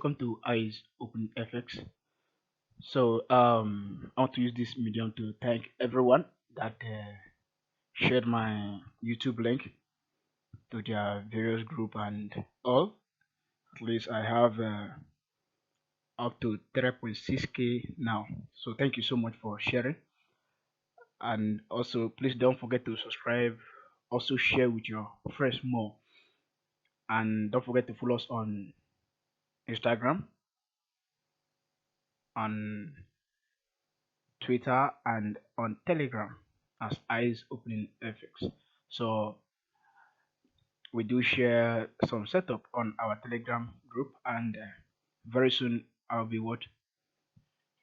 welcome to Eyes OpenFX. I want to use this medium to thank everyone that shared my YouTube link to their various group and all. At least I have up to 3.6k now. So thank you so much for sharing. And also, please don't forget to subscribe. Also, share with your friends more. And don't forget to follow us on Instagram, on Twitter, and on Telegram as Eyes Opening FX. So we do share some setup on our Telegram group, and very soon I'll be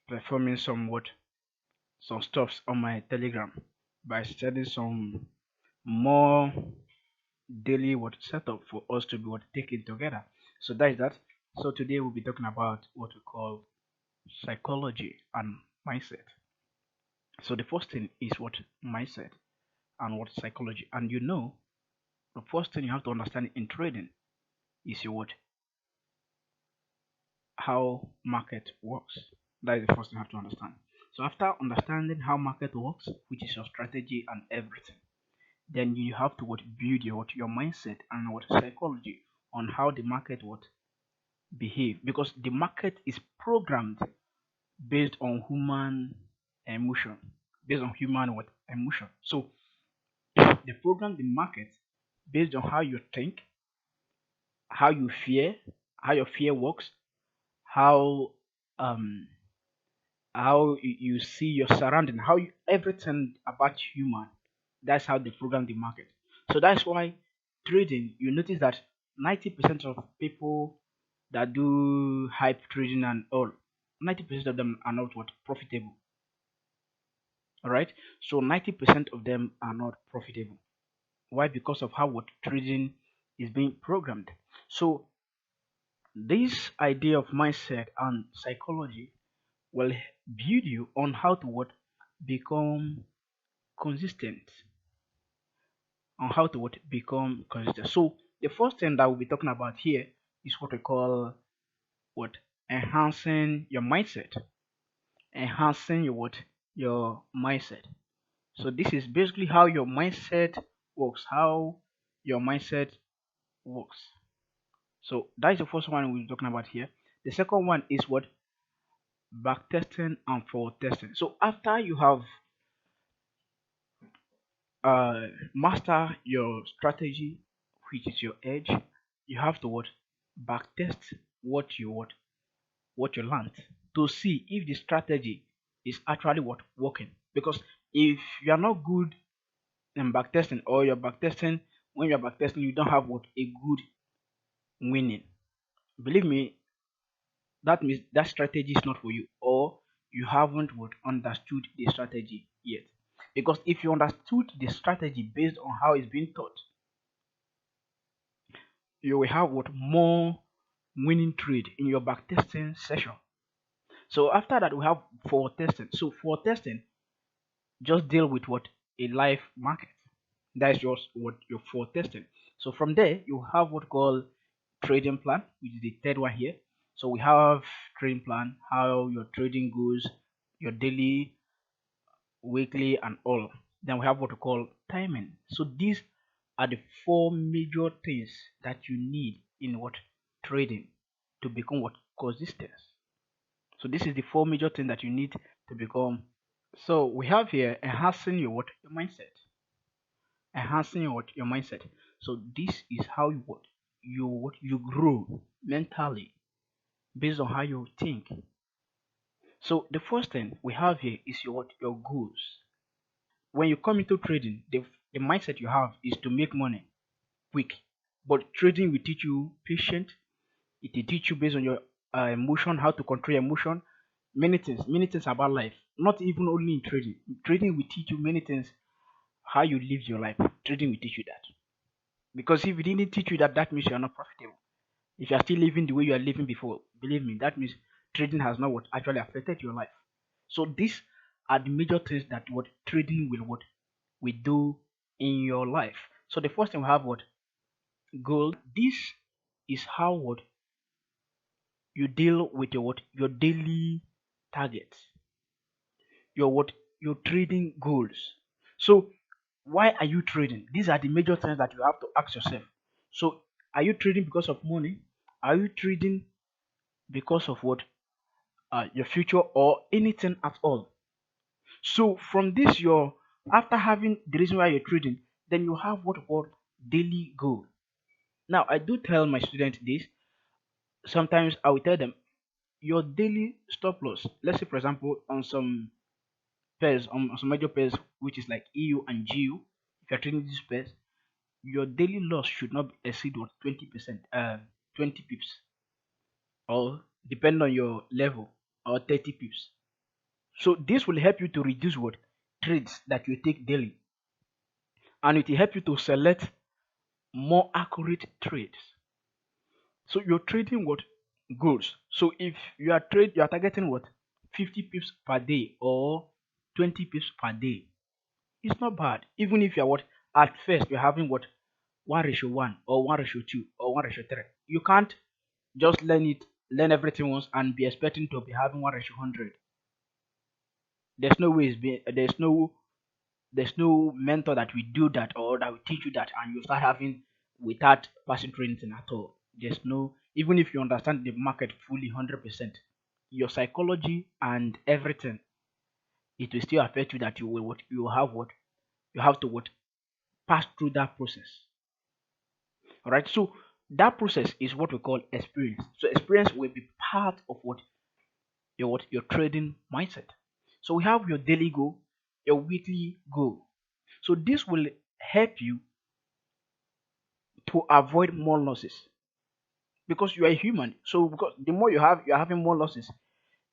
performing some stuffs on my Telegram by setting some more daily setup for us to be taking together. So that is that. So today we'll be talking about what we call psychology and mindset. So the first thing is what mindset and what psychology. And the first thing you have to understand in trading is your how market works. That is the first thing you have to understand. So after understanding how market works, which is your strategy and everything, then you have to build your mindset and psychology on how the market would behave, because the market is programmed based on human emotion, based on human emotion. So they program the market based on how you think, how you fear, how your fear works, how um you see your surrounding, everything about human. That's how they program the market. So that's why trading, you notice that 90% of people that do hype trading and all, 90% of them are not profitable. All right. So 90% of them are not profitable. Why? Because of how trading is being programmed. So this idea of mindset and psychology will build you on how to become consistent, on how to become consistent. So the first thing that we'll be talking about here is what we call what enhancing your mindset, enhancing your mindset. So this is basically how your mindset works, how your mindset works. So that is the first one we're talking about here. The second one is back testing and forward testing. So after you have master your strategy, which is your edge, you have to back test what you learned to see if the strategy is actually working. Because if you are not good in back testing, or you're back testing, when you're back testing you don't have a good winning, believe me, that means that strategy is not for you, or you haven't understood the strategy yet. Because if you understood the strategy based on how it's being taught, you will have more winning trade in your backtesting session. So after that we have forward testing. So forward testing just deal with a live market. That's just your forward testing. So from there you have called trading plan, which is the third one here. So we have trading plan, how your trading goes, your daily, weekly, and all. Then we have what we call timing. So these are the four major things that you need in trading to become consistent. So this is the four major things that you need to become. So we have here enhancing your mindset, enhancing your mindset. So this is how you grow mentally based on how you think. So the first thing we have here is your goals. When you come into trading, the mindset you have is to make money quick. But trading will teach you patience. It will teach you based on your emotion, how to control your emotion, many things about life. Not even only in trading. Trading will teach you many things, how you live your life. Trading will teach you that. Because if it didn't teach you that, that means you are not profitable. If you are still living the way you are living before, believe me, that means trading has not actually affected your life. So these are the major things that trading will do in your life. So the first thing we have goal. This is how you deal with your what? Your daily targets, your what? Your trading goals. So why are you trading? These are the major things that you have to ask yourself. So are you trading because of money? Are you trading because of what? Your future or anything at all? So from this, your after having the reason why you're trading, then you have what we call daily goal. Now I do tell my students this. Sometimes I will tell them your daily stop loss. Let's say for example on some pairs, on some major pairs which is like EU and GU, if you're trading these pairs, your daily loss should not exceed what 20%, 20 pips, or depending on your level, or 30 pips. So this will help you to reduce what trades that you take daily, and it will help you to select more accurate trades. So you're trading what goals. So if you are targeting what 50 pips per day or 20 pips per day, it's not bad. Even if you're what at first you're having what 1:1 or 1:2 or 1:3. You can't just learn everything once and be expecting to be having 1:100. There's no way there's no mentor that will do that or that will teach you that and you start having without passing through anything at all. There's no even if you understand the market fully 100%, your psychology and everything, it will still affect you that what you have to what pass through that process. Alright, so that process is what we call experience. So experience will be part of what your trading mindset. So we have your daily goal, your weekly goal. So this will help you to avoid more losses because you are a human. So because the more you are having more losses,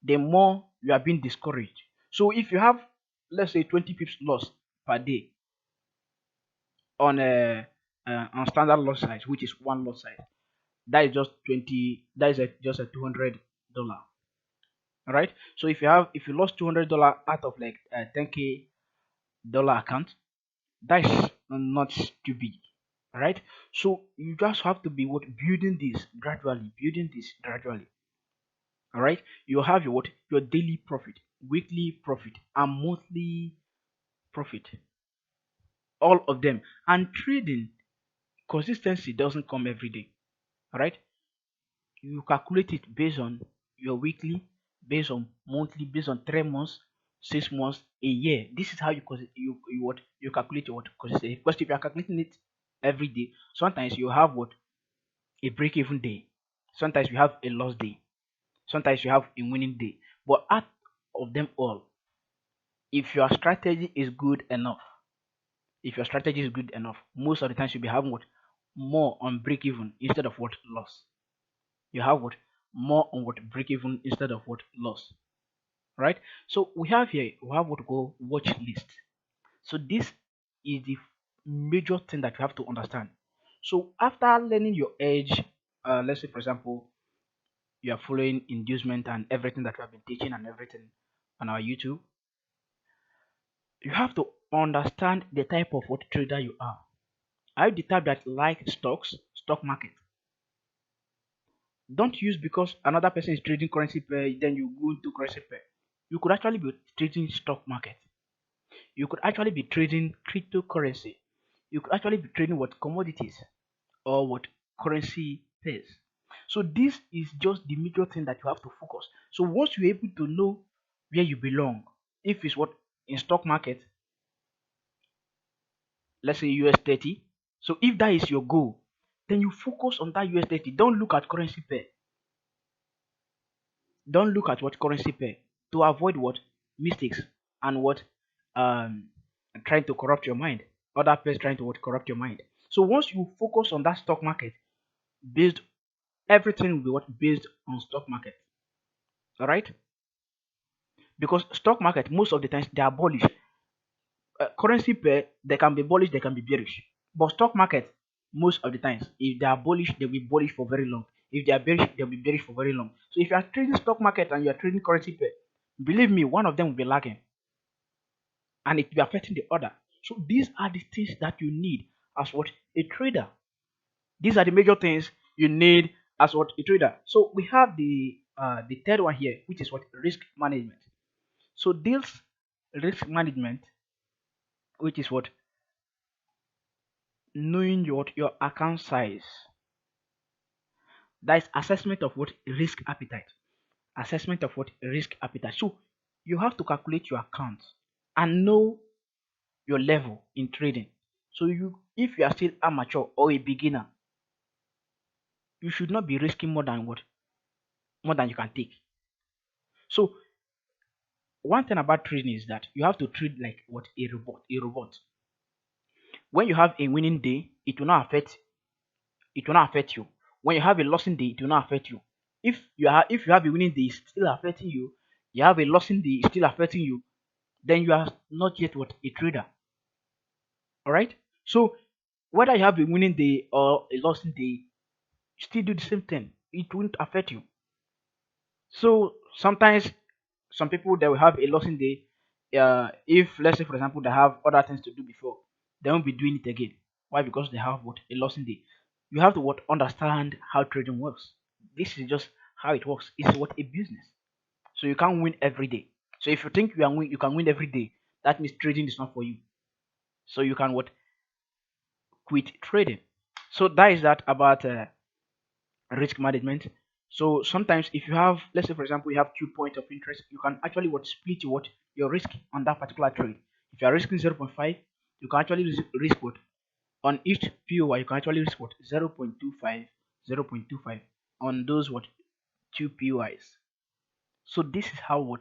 the more you are being discouraged. So if you have, let's say, 20 pips loss per day on a on standard loss size, which is one loss size, that is just 20. That is just a $200. All right. So if you lost $200 out of like a 10K dollar account, that is not too big. All right. So you just have to be what building this gradually. All right. You have your daily profit, weekly profit, and monthly profit, all of them. And trading consistency doesn't come every day. All right. You calculate it based on your weekly, based on monthly, based on 3 months, 6 months, a year. This is how you calculate your what consistency. Because if you are calculating it every day, sometimes you have what a break even day, sometimes you have a loss day, sometimes you have a winning day. But out of them all, if your strategy is good enough, most of the times you'll be having what more on break even instead of what loss. You have what more on what break even instead of what loss. Right? So we have what we call watch list. So this is the major thing that you have to understand. So after learning your edge, let's say for example you are following inducement and everything that we have been teaching and everything on our YouTube, you have to understand the type of what trader you are. Are you the type that like stock market? Don't use because another person is trading currency pair, then you go into currency pair. You could actually be trading stock market. You could actually be trading cryptocurrency. You could actually be trading what commodities or what currency pairs. So this is just the major thing that you have to focus. So once you're able to know where you belong, if it's what in stock market, let's say US 30. So if that is your goal, then you focus on that US 30. Don't look at currency pair. Don't look at what currency pair to avoid what mistakes and what um trying to corrupt your mind. Other pairs trying to what corrupt your mind. So once you focus on that stock market, based everything will be what based on stock market. All right, because stock market most of the times they are bullish. Currency pair they can be bullish, they can be bearish. But stock market most of the times, if they are bullish, they'll be bullish for very long. If they are bearish, they'll be bearish for very long. So if you are trading stock market and you are trading currency pair, believe me, one of them will be lagging and it will be affecting the other. So these are the things that you need as what a trader. These are the major things you need as what a trader. So we have the third one here, which is what risk management. So this risk management, which is what knowing your account size, that is assessment of what risk appetite, assessment of what risk appetite. So you have to calculate your account and know your level in trading. So if you are still amateur or a beginner, you should not be risking more than you can take. So one thing about trading is that you have to trade like what a robot. A robot. When you have a winning day, it will not affect you. When you have a losing day, it will not affect you. If you have a winning day, it's still affecting you. You have a losing day, it's still affecting you. Then you are not yet what a trader. All right. So whether you have a winning day or a losing day, you still do the same thing. It won't affect you. So sometimes some people they will have a losing day. If let's say for example they have other things to do before, they won't be doing it again. Why? Because they have what a losing day. You have to what understand how trading works. This is just how it works. It's what a business. So you can't win every day. So if you think you can win every day, that means trading is not for you. So you can what quit trading. So that is that about risk management. So sometimes if you have, let's say for example, you have 2 points of interest, you can actually what split your risk on that particular trade. If you are risking 0.5, you can actually risk what on each POI, you can actually risk what 0.25, 0.25 on those what 2 POIs. So this is how what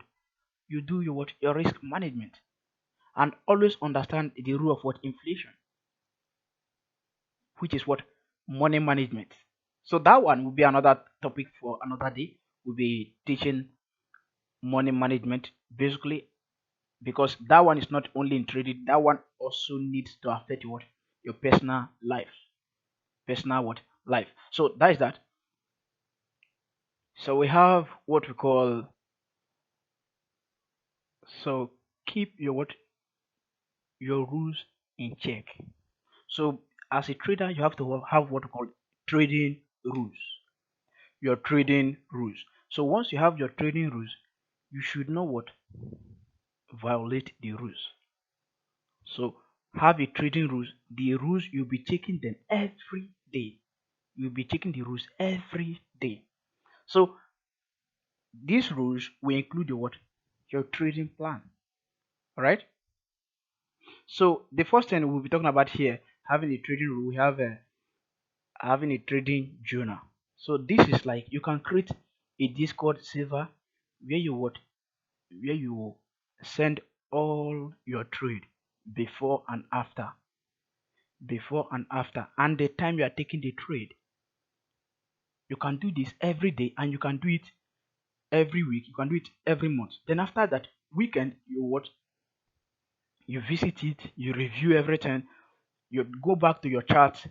you do your risk management, and always understand the rule of what inflation, which is what money management. So that one will be another topic for another day. We'll be teaching money management basically, because that one is not only in trading, that one also needs to affect what your personal life, personal what life. So that is that. So we have what we call, so keep your rules in check. So as a trader, you have to have what we call trading rules. Your trading rules. So once you have your trading rules, you should know what violate the rules. So have a trading rules. The rules you'll be checking them every day. You'll be checking the rules every day. So these rules will include your trading plan. All right. So the first thing we'll be talking about here, having a trading rule, we have having a trading journal. So this is like you can create a Discord server where you send all your trade before and after, and the time you are taking the trade. You can do this every day, and you can do it every week, you can do it every month. Then after that weekend, you visit it, you review everything, you go back to your chart,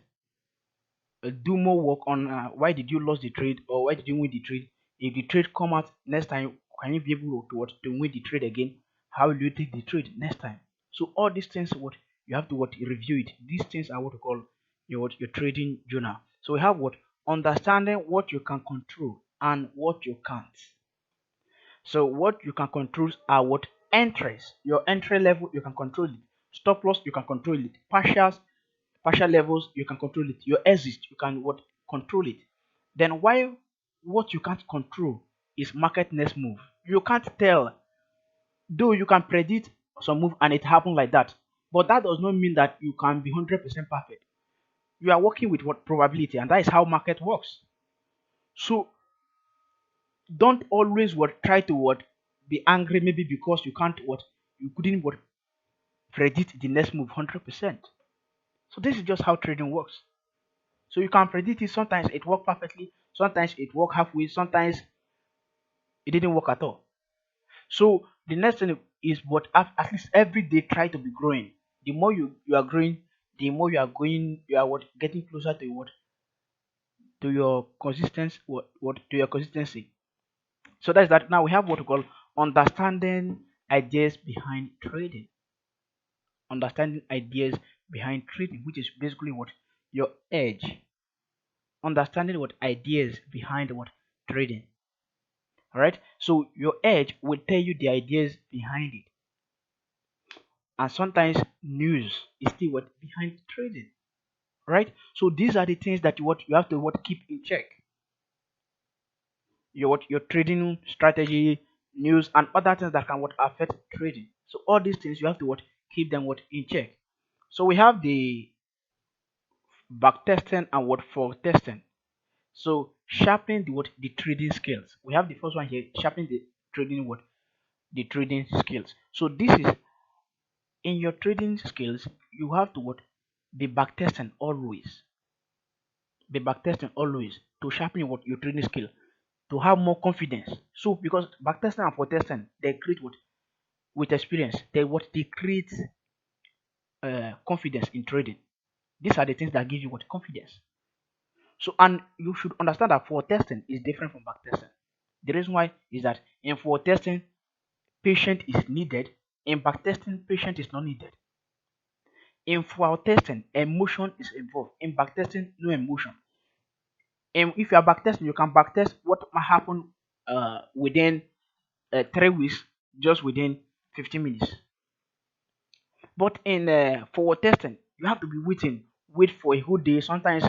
do more work on why did you lose the trade or why did you win the trade. If the trade come out next time, can you be able to win the trade again? How will you take the trade next time? So all these things, what you have to review it. These things are what we call your trading journal. So we have what understanding what you can control and what you can't. So what you can control are what entries. Your entry level, you can control it. Stop loss, you can control it. Partial levels, you can control it. Your exit, you can what control it. Then while what you can't control is market next move. You can't tell, though you can predict some move and it happened like that. But that does not mean that you can be 100% perfect. You are working with what probability, and that is how market works. So don't always try to be angry maybe because you can't you couldn't predict the next move 100%. So this is just how trading works. So you can predict it. Sometimes it worked perfectly, sometimes it worked halfway, sometimes it didn't work at all. So the next thing is at least every day try to be growing. The more you are growing, the more you are getting closer to your consistency, what to your consistency. So that's that. Now we have what we call understanding ideas behind trading. Understanding ideas behind trading, which is basically what your edge. understanding what ideas behind what trading. All right. So your edge will tell you the ideas behind it, and sometimes news is still what behind trading. Right. So these are the things that you have to what keep in check. Your trading strategy, news, and other things that can what affect trading. So all these things you have to what keep them what in check. So we have the back testing and what for testing. So sharpening the trading skills. We have the first one here, sharpening the trading what the trading skills. So this is in your trading skills, you have to what be back testing always. Be back testing always to sharpen what your trading skill to have more confidence. So because back testing and for testing, they create what with experience. They create confidence in trading. These are the things that give you what confidence. So and you should understand that for testing is different from back testing. The reason why is that in for testing, patient is needed. In back testing, patient is not needed. In for testing, emotion is involved. In back testing, no emotion. And if you are back testing, you can back test what might happen within 3 weeks, just within 15 minutes. But in forward testing, you have to be wait for a whole day. Sometimes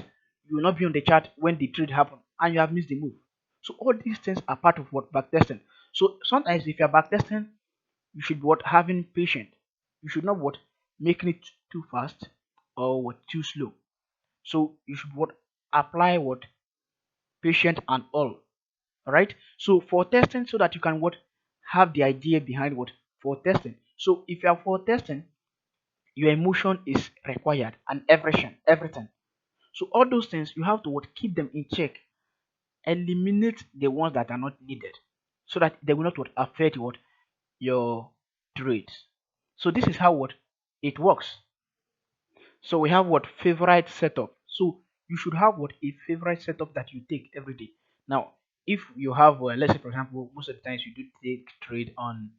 you will not be on the chart when the trade happen and you have missed the move. So all these things are part of what back testing. So sometimes if you are back testing, you should be what having patience. You should not what making it too fast or what too slow. So you should what apply what patient and all. Alright. So for testing, so that you can what have the idea behind what for testing. So if you are for testing, your emotion is required and everything. So all those things you have to what keep them in check. Eliminate the ones that are not needed, so that they will not what affect what your trades. So this is how what it works. So we have what favorite setup. So you should have what a favorite setup that you take every day. Now, if you have, let's say for example, most of the times you do take trade on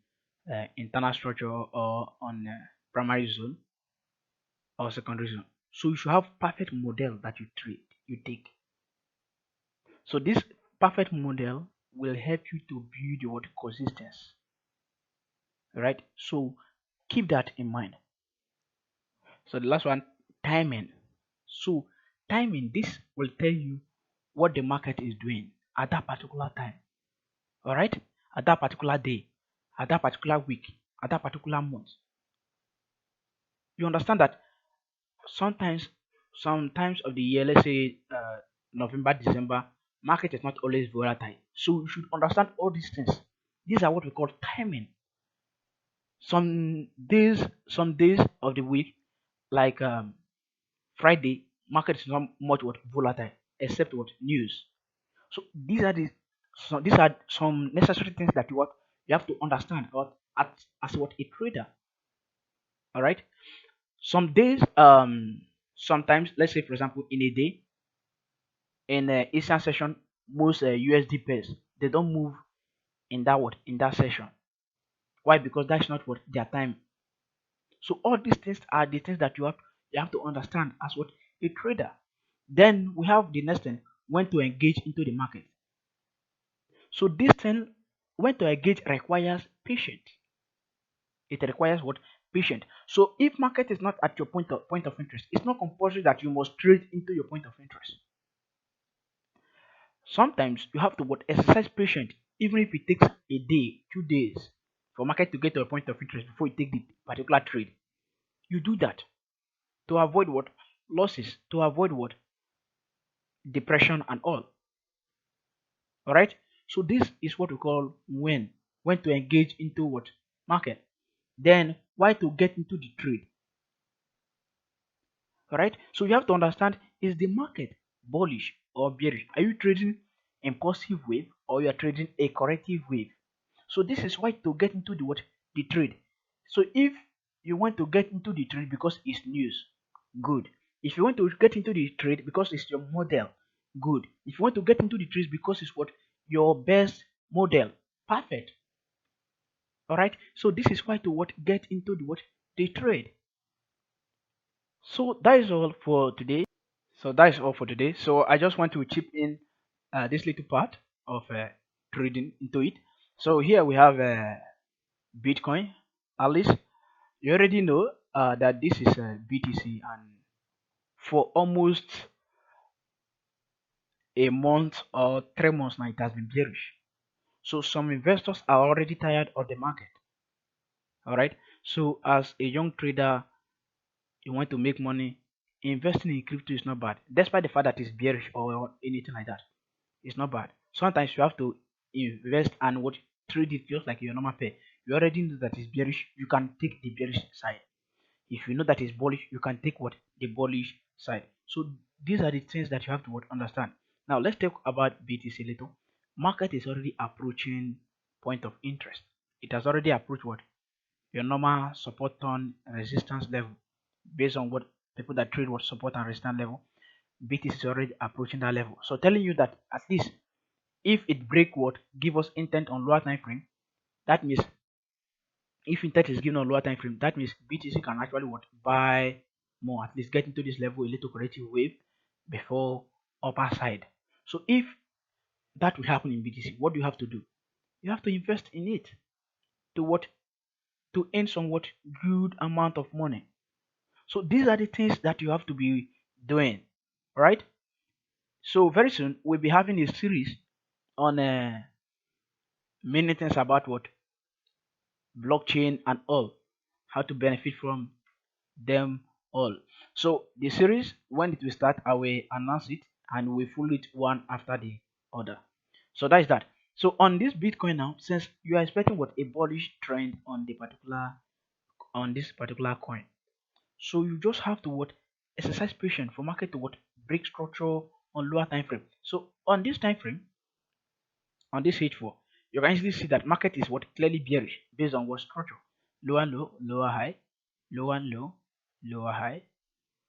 internal structure or on primary zone or secondary zone. So you should have perfect model that you take. So this perfect model will help you to build your consistency, right? So keep that in mind. So the last one, timing. So timing, this will tell you what the market is doing at that particular time. All right, at that particular day, at that particular week, at that particular month. You understand that sometimes of the year, let's say November, December, market is not always volatile. So you should understand all these things. These are what we call timing. Some days of the week, like Friday, market is not much what volatile except what news. So these are some necessary things that you have to understand about as what a trader. All right. Some days, sometimes let's say for example in a day in Eastern session, most USD pairs they don't move in that session. Why? Because that's not what their time. So all these things are the things that you have to understand as what a trader. Then we have the next thing, when to engage into the market. So this thing, when to engage requires patience. It requires what? Patience. So if market is not at your point of interest, it's not compulsory that you must trade into your point of interest. Sometimes you have to what exercise patience, even if it takes a day, 2 days for market to get to a point of interest before you take the particular trade. You do that to avoid what? Losses, to avoid what? Depression and all. Alright? So this is what we call when to engage into what? Market. Then why to get into the trade. Alright? So you have to understand, is the market bullish or bearish? Are you trading impulsive wave or you are trading a corrective wave? So this is why to get into the what? The trade. So if you want to get into the trade because it's news, good. If you want to get into the trade because it's your model, good. If you want to get into the trade because it's what? Your best model, perfect. Alright? So this is why to what? Get into the what? The trade. So that is all for today. So that is all for today. So I just want to chip in this little part of trading into it. So here we have Bitcoin. At least you already know that this is BTC, and for almost a month or 3 months now, it has been bearish. So some investors are already tired of the market. All right. So as a young trader, you want to make money. Investing in crypto is not bad, despite the fact that it's bearish or anything like that. It's not bad. Sometimes you have to invest and what trade it just like your normal pay. You already know that it's bearish. You can take the bearish side. If you know that it's bullish, you can take what the bullish side. So these are the things that you have to what understand. Now let's talk about BTC a little. Market is already approaching point of interest. It has already approached what your normal support on resistance level based on what people that trade what support and resistance level. BTC is already approaching that level. So telling you that at least if it break what give us intent on lower time frame, that means if intent is given on lower time frame, that means BTC can actually what buy more, at least get into this level a little corrective wave before upper side. So if that will happen in BTC, what do you have to do? You have to invest in it to what to earn somewhat good amount of money. So these are the things that you have to be doing, right? So very soon we'll be having a series on many things about what blockchain and all, how to benefit from them all. So the series, when it will start, I will announce it and we follow it one after the other. So that is that. So on this Bitcoin now, since you are expecting what a bullish trend on the particular on this particular coin, so you just have to what exercise patience for market to what break structure on lower time frame. So on this time frame, on this H4, you can easily see that market is what clearly bearish based on what structure. Low and low, lower high, low and low, lower high,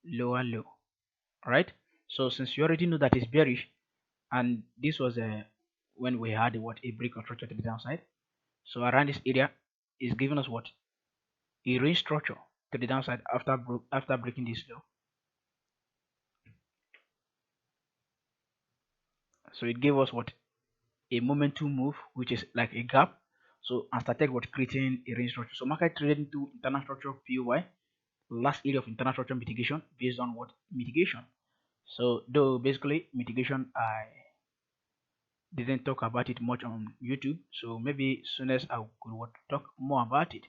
low and low. Alright? So since you already know that it's bearish, and this was when we had what a break of structure to the downside. So around this area is giving us what a range structure to the downside after breaking this low. So it gave us what a momentum move, which is like a gap. So and started what creating a range structure. So market traded into internal structure POY, last area of internal structure mitigation based on what mitigation. So though basically mitigation I didn't talk about it much on YouTube, so maybe soon as I could what, talk more about it.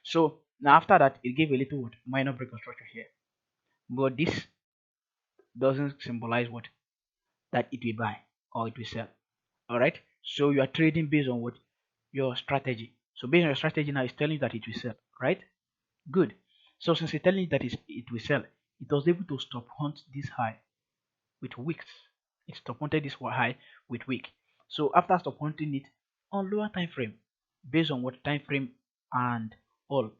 So now after that it gave a little what minor break of structure here, but this doesn't symbolize what that it will buy or it will sell. All right, so you are trading based on what your strategy. So based on your strategy now, it's telling you that it will sell, right? Good. So since it's telling you that it will sell, it was able to stop hunt this high with wicks. It stop hunted this high with wick. So after stop hunting it on lower time frame, based on what time frame and all,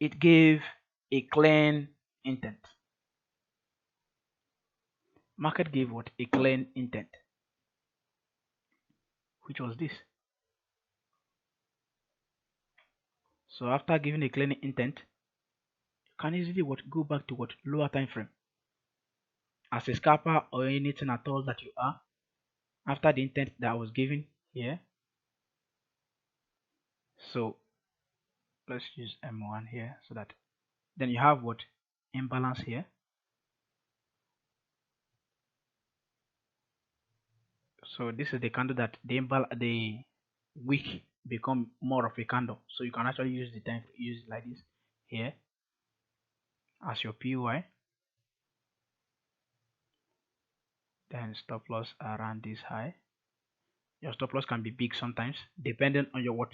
it gave a clean intent. Market gave what a clean intent, which was this. So after giving a clean intent, you can easily what go back to what lower time frame as a scalper or anything at all that you are. After the intent that was given here, so let's use M1 here so that then you have what imbalance here. So this is the candle that the wick become more of a candle. So you can actually use the time use it like this here as your PY. Then stop loss around this high. Your stop loss can be big sometimes depending on your what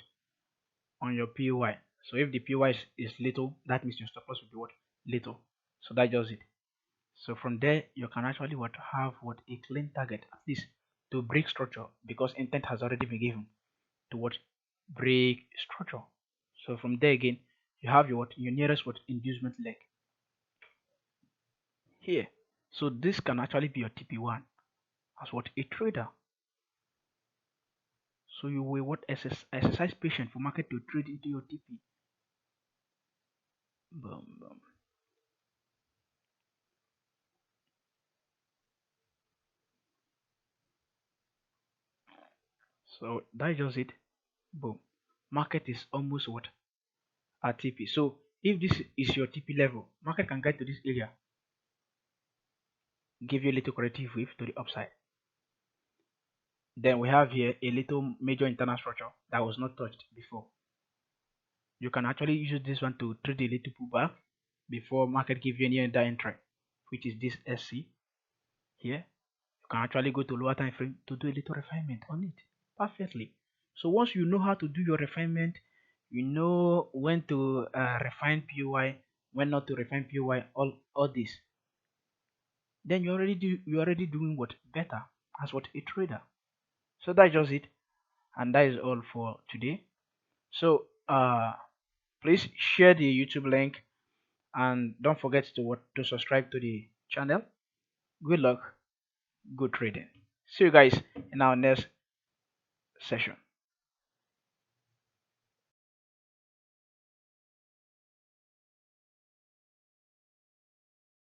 on your PY. So if the PY is little, that means your stop loss will be what little. So that's just it. So from there you can actually what have what a clean target at least to break structure because intent has already been given to what break structure. So from there again you have your nearest what inducement leg here. So this can actually be your TP1 as what a trader. So you will what exercise patience for market to trade into your TP. Boom, boom. So that's just it. Boom. Market is almost what? At TP. So if this is your TP level, market can get to this area, give you a little corrective wave to the upside. Then we have here a little major internal structure that was not touched before. You can actually use this one to trade a little pullback before market give you any other entry, which is this SC here. You can actually go to lower time frame to do a little refinement on it perfectly. So once you know how to do your refinement, you know when to refine POI, when not to refine POI, all this, then you're already doing what better as what a trader. So that's just it, and that is all for today. So please share the YouTube link and don't forget to subscribe to the channel. Good luck, good trading. See you guys in our next session.